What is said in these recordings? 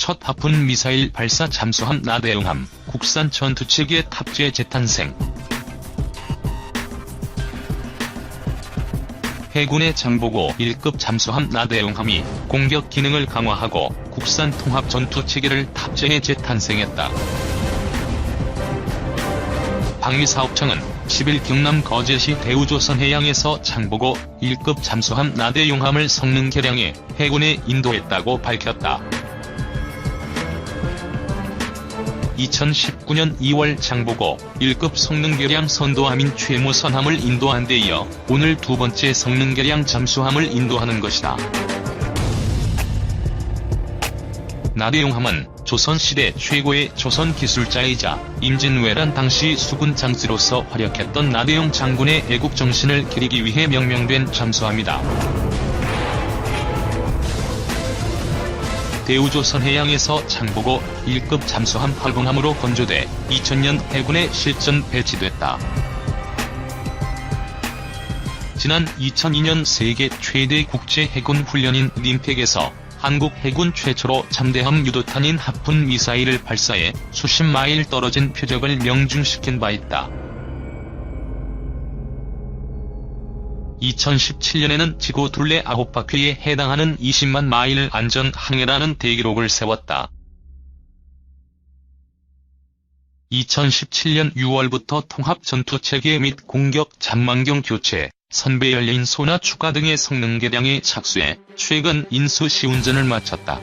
첫 하푼 미사일 발사 잠수함 나대용함, 국산 전투체계 탑재 재탄생. 해군의 장보고 1급 잠수함 나대용함이 공격 기능을 강화하고 국산 통합 전투체계를 탑재해 재탄생했다. 방위사업청은 10일 경남 거제시 대우조선해양에서 장보고 1급 잠수함 나대용함을 성능 개량해 해군에 인도했다고 밝혔다. 2019년 2월 장보고 1급 성능 개량 선도함인 최모선함을 인도한 데 이어 오늘 두 번째 성능 개량 잠수함을 인도하는 것이다. 나대용함은 조선시대 최고의 조선 기술자이자 임진왜란 당시 수군 장수로서 활약했던 나대용 장군의 애국정신을 기리기 위해 명명된 잠수함이다. 대우조선해양에서 장보고 1급 잠수함 8공함으로 건조돼 2000년 해군에 실전 배치됐다. 지난 2002년 세계 최대 국제 해군 훈련인 님팩에서 한국 해군 최초로 잠대함 유도탄인 하푼 미사일을 발사해 수십 마일 떨어진 표적을 명중시킨 바 있다. 2017년에는 지구 둘레 9바퀴에 해당하는 20만 마일 안전 항해라는 대기록을 세웠다. 2017년 6월부터 통합 전투체계 및 공격 잠망경 교체, 선배 연료인 소나 추가 등의 성능 개량에 착수해 최근 인수 시운전을 마쳤다.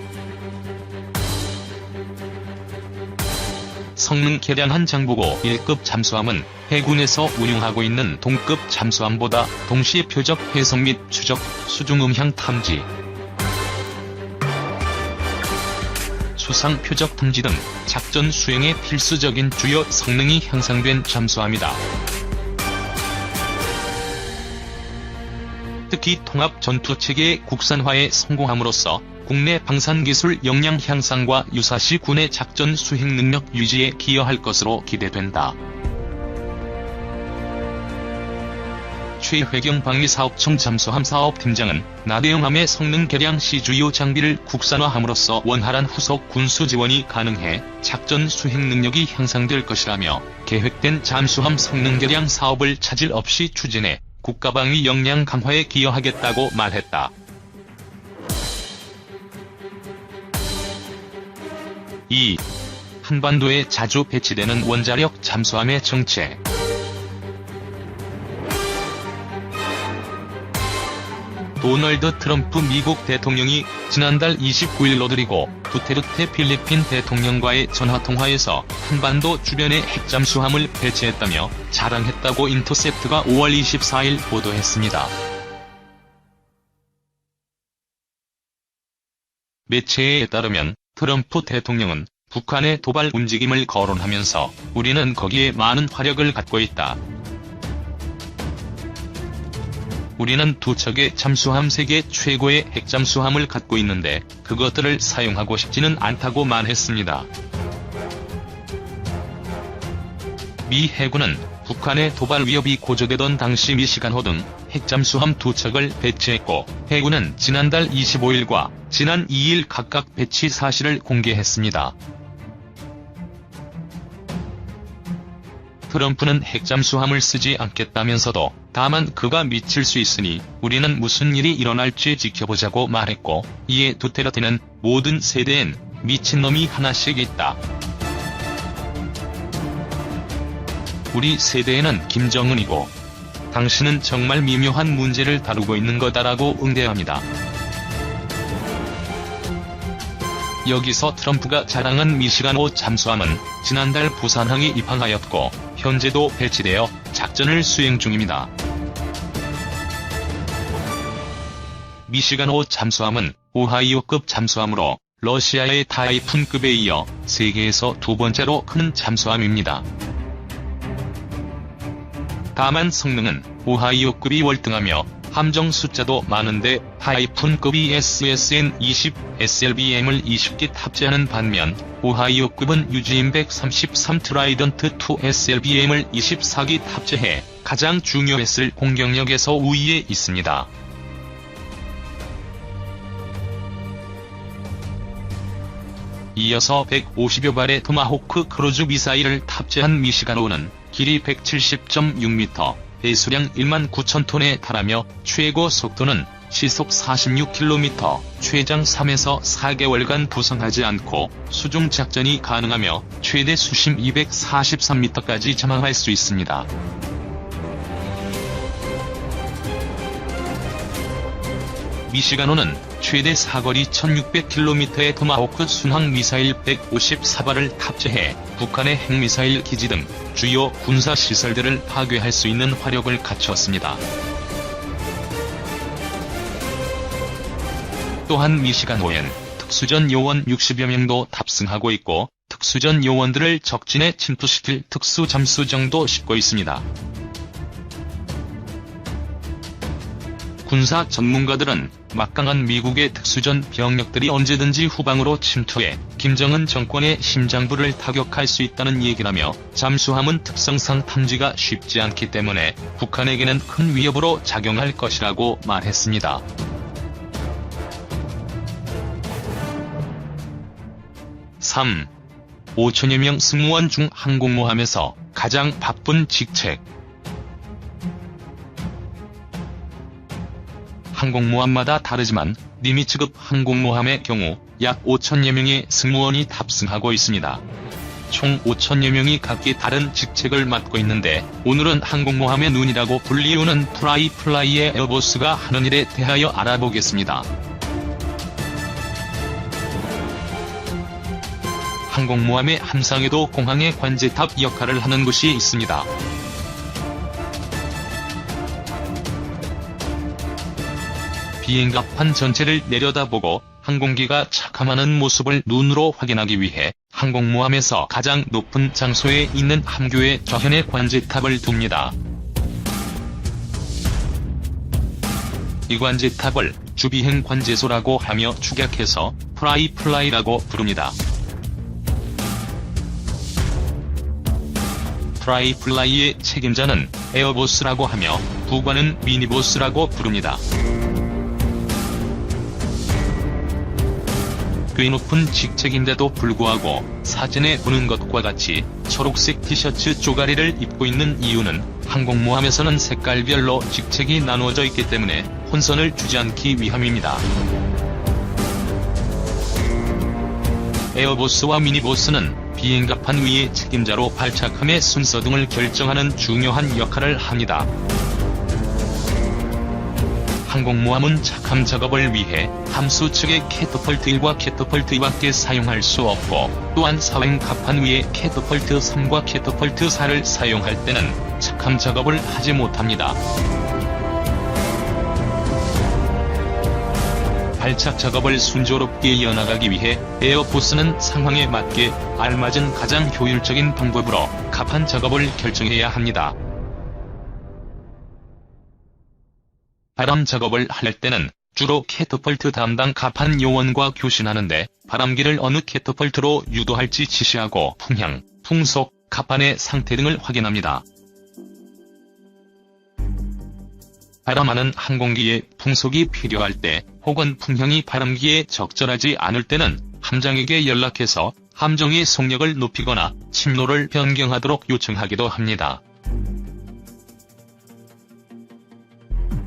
성능 개량한 장보고 1급 잠수함은 해군에서 운용하고 있는 동급 잠수함보다 동시에 표적 해석 및 추적, 수중 음향 탐지, 수상 표적 탐지 등 작전 수행에 필수적인 주요 성능이 향상된 잠수함이다. 특히 통합 전투체계의 국산화에 성공함으로써 국내 방산기술 역량 향상과 유사시 군의 작전 수행 능력 유지에 기여할 것으로 기대된다. 최회경 방위사업청 잠수함 사업팀장은 나대용함의 성능 개량 시 주요 장비를 국산화함으로써 원활한 후속 군수 지원이 가능해 작전 수행 능력이 향상될 것이라며 계획된 잠수함 성능 개량 사업을 차질 없이 추진해 국가방위 역량 강화에 기여하겠다고 말했다. 2. 한반도에 자주 배치되는 원자력 잠수함의 정체. 도널드 트럼프 미국 대통령이 지난달 29일 로드리고 두테르테 필리핀 대통령과의 전화통화에서 한반도 주변에 핵잠수함을 배치했다며 자랑했다고 인터셉트가 5월 24일 보도했습니다. 매체에 따르면 트럼프 대통령은 북한의 도발 움직임을 거론하면서 우리는 거기에 많은 화력을 갖고 있다. 우리는 두 척의 잠수함 세계 최고의 핵잠수함을 갖고 있는데 그것들을 사용하고 싶지는 않다고 말했습니다. 미 해군은 북한의 도발 위협이 고조되던 당시 미시간호 등 핵잠수함 두 척을 배치했고 해군은 지난달 25일과 지난 2일 각각 배치 사실을 공개했습니다. 트럼프는 핵잠수함을 쓰지 않겠다면서도 다만 그가 미칠 수 있으니 우리는 무슨 일이 일어날지 지켜보자고 말했고 이에 두테르테는 모든 세대엔 미친놈이 하나씩 있다. 우리 세대에는 김정은이고 당신은 정말 미묘한 문제를 다루고 있는 거다라고 응대합니다. 여기서 트럼프가 자랑한 미시간호 잠수함은 지난달 부산항에 입항하였고 현재도 배치되어 작전을 수행 중입니다. 미시간호 잠수함은 오하이오급 잠수함으로 러시아의 타이푼급에 이어 세계에서 두 번째로 큰 잠수함입니다. 다만 성능은 오하이오급이 월등하며 함정 숫자도 많은데 타이푼급이 SSN-20, SLBM을 20기 탑재하는 반면 오하이오급은 유지인 133 트라이던트2 SLBM을 24기 탑재해 가장 중요했을 공격력에서 우위에 있습니다. 이어서 150여 발의 토마호크 크루즈 미사일을 탑재한 미시간호는 길이 170.6m, 배수량 19,000톤에 달하며 최고 속도는 시속 46km, 최장 3에서 4개월간 부상하지 않고 수중 작전이 가능하며 최대 수심 243m까지 잠항할 수 있습니다. 미시간호는 최대 사거리 1600km의 토마호크 순항 미사일 154발을 탑재해 북한의 핵미사일 기지 등 주요 군사시설들을 파괴할 수 있는 화력을 갖췄습니다. 또한 미시간호엔 특수전 요원 60여 명도 탑승하고 있고 특수전 요원들을 적진에 침투시킬 특수 잠수정도 싣고 있습니다. 군사 전문가들은 막강한 미국의 특수전 병력들이 언제든지 후방으로 침투해 김정은 정권의 심장부를 타격할 수 있다는 얘기라며 잠수함은 특성상 탐지가 쉽지 않기 때문에 북한에게는 큰 위협으로 작용할 것이라고 말했습니다. 3. 5천여 명 승무원 중 항공모함에서 가장 바쁜 직책. 항공모함마다 다르지만 니미츠급 항공모함의 경우 약 5천여 명의 승무원이 탑승하고 있습니다. 총 5천여 명이 각기 다른 직책을 맡고 있는데 오늘은 항공모함의 눈이라고 불리우는 프라이플라이의 에어버스가 하는 일에 대하여 알아보겠습니다. 항공모함의 함상에도 공항의 관제탑 역할을 하는 곳이 있습니다. 비행갑판 전체를 내려다보고 항공기가 착함하는 모습을 눈으로 확인하기 위해 항공모함에서 가장 높은 장소에 있는 함교의 좌현에 관제탑을 둡니다. 이 관제탑을 주비행 관제소라고 하며 축약해서 프라이플라이라고 부릅니다. 프라이플라이의 책임자는 에어보스라고 하며 부관은 미니보스라고 부릅니다. 꽤 높은 직책인데도 불구하고 사진에 보는 것과 같이 초록색 티셔츠 쪼가리를 입고 있는 이유는 항공모함에서는 색깔별로 직책이 나누어져 있기 때문에 혼선을 주지 않기 위함입니다. 에어보스와 미니보스는 비행갑판 위의 책임자로 발착함의 순서 등을 결정하는 중요한 역할을 합니다. 항공모함은 착함 작업을 위해 함수 측의 캐터펄트 1과 캐터펄트 2밖에 사용할 수 없고 또한 사행 갑판 위에 캐터펄트 3과 캐터펄트 4를 사용할 때는 착함 작업을 하지 못합니다. 발착 작업을 순조롭게 이어나가기 위해 에어보스는 상황에 맞게 알맞은 가장 효율적인 방법으로 갑판 작업을 결정해야 합니다. 바람 작업을 할 때는 주로 캐터펄트 담당 갑판 요원과 교신하는데 바람기를 어느 캐터펄트로 유도할지 지시하고 풍향, 풍속, 갑판의 상태 등을 확인합니다. 바람하는 항공기에 풍속이 필요할 때 혹은 풍향이 바람기에 적절하지 않을 때는 함장에게 연락해서 함정의 속력을 높이거나 침로를 변경하도록 요청하기도 합니다.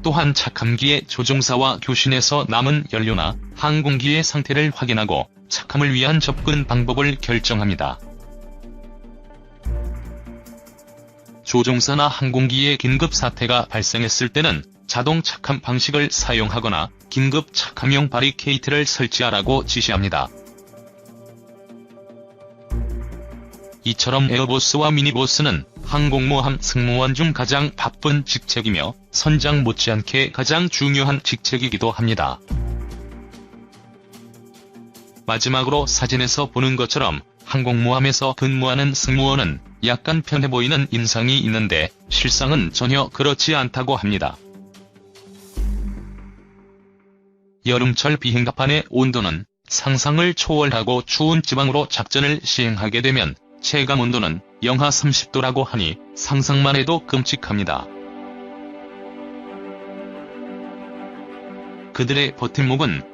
또한 착함기의 조종사와 교신해서 남은 연료나 항공기의 상태를 확인하고 착함을 위한 접근 방법을 결정합니다. 조종사나 항공기의 긴급 사태가 발생했을 때는 자동 착함 방식을 사용하거나 긴급 착함용 바리케이트를 설치하라고 지시합니다. 이처럼 에어보스와 미니보스는 항공모함 승무원 중 가장 바쁜 직책이며 선장 못지않게 가장 중요한 직책이기도 합니다. 마지막으로 사진에서 보는 것처럼 항공모함에서 근무하는 승무원은 약간 편해 보이는 인상이 있는데 실상은 전혀 그렇지 않다고 합니다. 여름철 비행갑판의 온도는 상상을 초월하고 추운 지방으로 작전을 시행하게 되면 체감온도는 영하 30도라고 하니 상상만 해도 끔찍합니다. 그들의 버팀목은